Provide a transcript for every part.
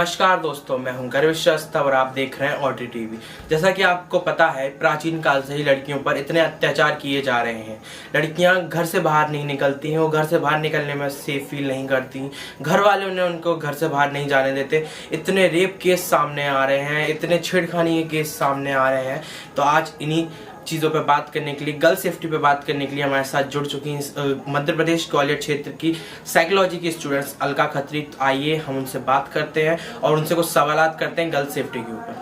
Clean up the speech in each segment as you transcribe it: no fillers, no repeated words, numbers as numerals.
नमस्कार दोस्तों, मैं हूं गर्विश श्रीवास्तव और आप देख रहे हैं ऑटी टीवी। जैसा कि आपको पता है, प्राचीन काल से ही लड़कियों पर इतने अत्याचार किए जा रहे हैं। लड़कियां घर से बाहर नहीं निकलती हैं, वो घर से बाहर निकलने में सेफ फील नहीं करती। घर वाले उन्हें उनको घर से बाहर नहीं जाने देते। इतने रेप केस सामने आ रहे हैं, इतने छेड़खानी के केस सामने आ रहे हैं। तो आज इन्हीं चीज़ों पे बात करने के लिए, गर्ल सेफ्टी पे बात करने के लिए हमारे साथ जुड़ चुकी हैं मध्य प्रदेश ग्वालियर क्षेत्र की साइकोलॉजी की स्टूडेंट्स अलका खत्री। तो आइए हम उनसे बात करते हैं और उनसे कुछ सवालात करते हैं गर्ल सेफ्टी के ऊपर।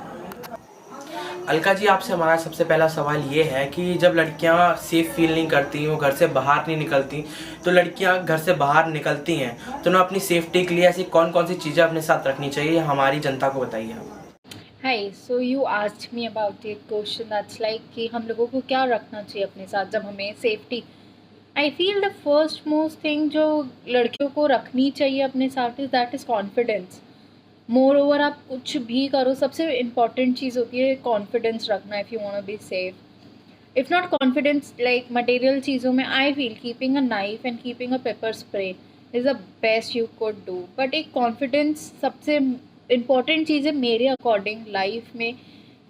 अलका जी, आपसे हमारा सबसे पहला सवाल ये है कि जब लड़कियां सेफ फील नहीं करती, वो घर से बाहर नहीं निकलती, तो लड़कियां घर से बाहर निकलती हैं तो उन्हें अपनी सेफ्टी के लिए ऐसी कौन कौन सी चीज़ें अपने साथ रखनी चाहिए, हमारी जनता को बताइए आप। Hi, so you asked me about a question that's like कि हम लोगों को क्या रखना चाहिए अपने साथ जब हमें safety. I feel the first most thing जो लड़कियों को रखनी चाहिए अपने साथ is that is confidence. More over आप कुछ भी करो, सबसे इम्पॉर्टेंट चीज़ होती है कॉन्फिडेंस रखना if you want to be safe. If not confidence like material चीज़ों में, I feel keeping a knife and keeping a pepper spray is the best you could do. But एक कॉन्फिडेंस सबसे important चीज़ है मेरे according life में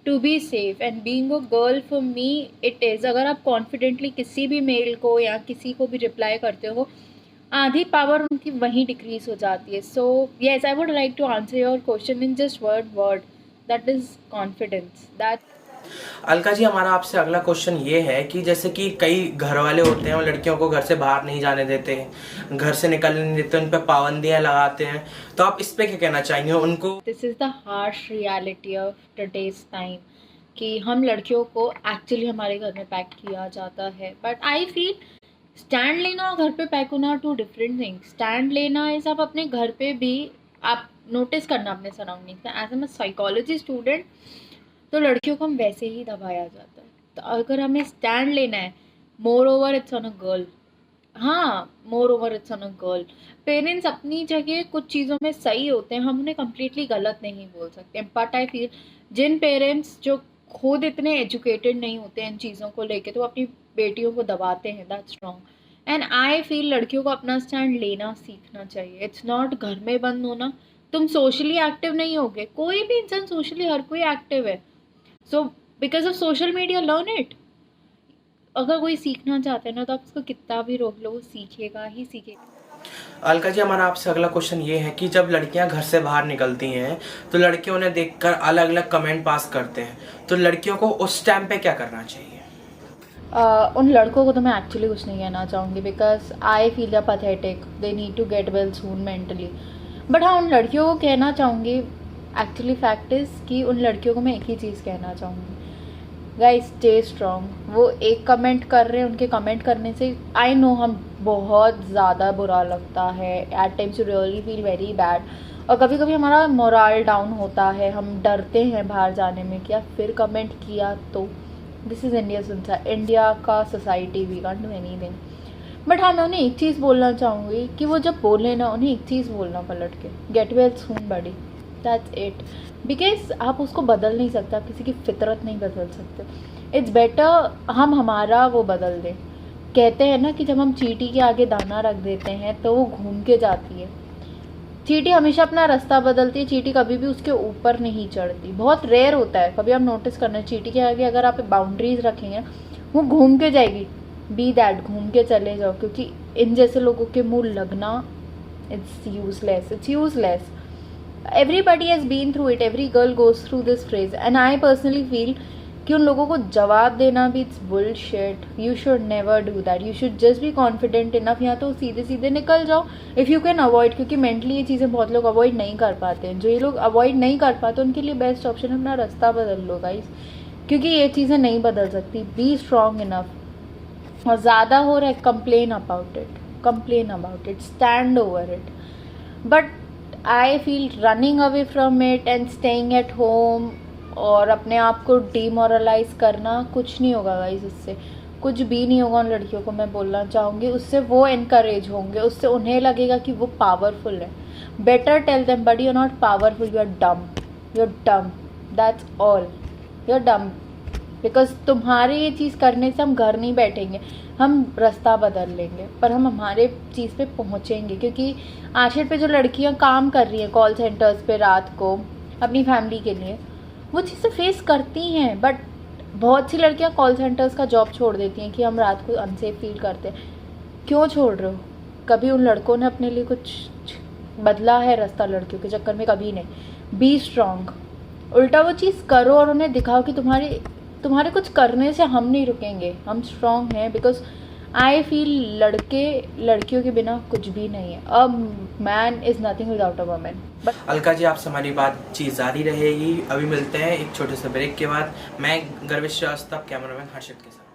to be safe and being a girl. For me it is, अगर आप confidently किसी भी मेल को या किसी को भी रिप्लाई करते हो, आधी पावर उनकी वहीं डिक्रीज हो जाती है। So yes, I would like to answer your question in just word that is confidence. That Alka ji, हमारा आपसे अगला क्वेश्चन ये है कि जैसे कि कई घर वाले होते हैं, वो लड़कियों को घर से बाहर नहीं जाने देते, घर से निकलने नहीं देते, उन पर पाबंदियां लगाते हैं। तो आप इस पे क्या कहना चाहेंगे उनको? This is the harsh reality of today's time कि हम लड़कियों को एक्चुअली हमारे घर में पैक किया जाता है। बट आई फील स्टैंड लेना और घर पे पैक होना टू डिफरेंट थिंग्स। स्टैंड लेना इज़ आप अपने घर पे भी आप नोटिस करना अपने सराउंडिंग्स में। एज ए साइकोलॉजी स्टूडेंट, तो लड़कियों को हम वैसे ही दबाया जाता है। तो अगर हमें स्टैंड लेना है, moreover it's on a girl. हाँ, moreover it's on a girl. Parents अपनी जगह कुछ चीज़ों में सही होते हैं, हम उन्हें कम्प्लीटली गलत नहीं बोल सकते। बट आई फील जिन पेरेंट्स जो खुद इतने एजुकेटेड नहीं होते हैं इन चीज़ों को लेके, तो अपनी बेटियों को दबाते हैं, that's wrong. And I feel लड़कियों को अपना स्टैंड लेना सीखना चाहिए। इट्स नॉट घर में बंद होना। तुम सोशली एक्टिव नहीं होगे, कोई भी इंसान सोशली हर कोई एक्टिव है। So because of social media learn it. अगर कोई सीखना चाहता है ना, तो आप उसको कितना भी रोक लो, वो सीखेगा ही सीखेगा। अलका जी, हमारा आपसे अगला क्वेश्चन ये है कि जब लड़कियां घर से बाहर निकलती हैं तो लड़के उन्हें देखकर अलग अलग कमेंट पास करते हैं, तो लड़कियों को उस टाइम पे क्या करना चाहिए? उन लड़कों को तो मैं एक्चुअली कुछ नहीं कहना चाहूँगी because I feel the pathetic, they need to get well soon mentally. But हाँ, उन लड़कियों को कहना चाहूँगी, एक्चुअली फैक्ट इज़ कि उन लड़कियों को मैं एक ही चीज़ कहना चाहूँगी, गाइस स्टे स्ट्रॉन्ग। वो एक कमेंट कर रहे हैं, उनके कमेंट करने से आई नो हम बहुत ज़्यादा बुरा लगता है, at times you really feel very bad, और कभी कभी हमारा मोरल डाउन होता है, हम डरते हैं बाहर जाने में, क्या फिर कमेंट किया तो। दिस इज़ इंडिया का society, we can't do anything. But हाँ, मैं उन्हें एक चीज़ बोलना चाहूँगी कि वो जब बोले ना, उन्हें एक चीज़ बोलना पलट के, get well soon buddy, that's it. Because आप उसको बदल नहीं सकते, आप किसी की फितरत नहीं बदल सकते। इट्स बेटर हम हमारा वो बदल दें। कहते हैं ना कि जब हम चींटी के आगे दाना रख देते हैं तो वो घूम के जाती है। चींटी हमेशा अपना रास्ता बदलती है, चींटी कभी भी उसके ऊपर नहीं चढ़ती। बहुत रेयर होता है, कभी आप नोटिस करना, चींटी के आगे अगर आप बाउंड्रीज रखेंगे वो घूम के जाएगी। बी दैट, घूम के चले जाओ, क्योंकि इन जैसे लोगों के मुँह लगना it's useless. Everybody has been through it, every girl goes through this phase, and I personally feel कि उन लोगों को जवाब देना भी it's bullshit. You should never do that. You should just be confident enough. या तो सीधे सीधे निकल जाओ if you can avoid, क्योंकि mentally ये चीज़ें बहुत लोग अवॉइड नहीं कर पाते हैं। जो ये लोग अवॉइड नहीं कर पाते उनके लिए बेस्ट ऑप्शन अपना रास्ता बदल लो गाइस, क्योंकि ये चीज़ें नहीं बदल सकती। Be strong enough. और ज़्यादा हो रहा है, complain about it, stand over it. But I feel running away from it and staying at home और अपने आप को डीमोरलाइज करना कुछ नहीं होगा गाइस, इससे कुछ भी नहीं होगा। उन लड़कियों को मैं बोलना चाहूँगी, उससे वो इनकरेज होंगे, उससे उन्हें लगेगा कि वो पावरफुल है। Better tell them but you are not powerful, you are dumb, that's all, you are dumb. Because तुम्हारे ये चीज़ करने से हम घर नहीं बैठेंगे, हम रास्ता बदल लेंगे, पर हम हमारे चीज़ पे पहुँचेंगे। क्योंकि आखिर पे जो लड़कियां काम कर रही हैं कॉल सेंटर्स पे रात को अपनी फैमिली के लिए, वो चीज़ें फेस करती हैं। बट बहुत सी लड़कियां कॉल सेंटर्स का जॉब छोड़ देती हैं कि हम रात को अनसेफ फील करते हैं। क्यों छोड़ रहे हो? कभी उन लड़कों ने अपने लिए कुछ बदला है रास्ता लड़कियों के चक्कर में? कभी नहीं। बी स्ट्रॉन्ग, उल्टा वो चीज़ करो और उन्हें दिखाओ कि तुम्हारे कुछ करने से हम नहीं रुकेंगे, हम स्ट्रॉन्ग हैं। बिकॉज आई फील लड़के लड़कियों के बिना कुछ भी नहीं है। A man is nothing without a woman. But Alka ji, आपसे हमारी बातचीत जारी रहेगी। अभी मिलते हैं एक छोटे से ब्रेक के बाद। मैं गर्विश श्रीवास्तव, कैमरामैन हर्षित के साथ।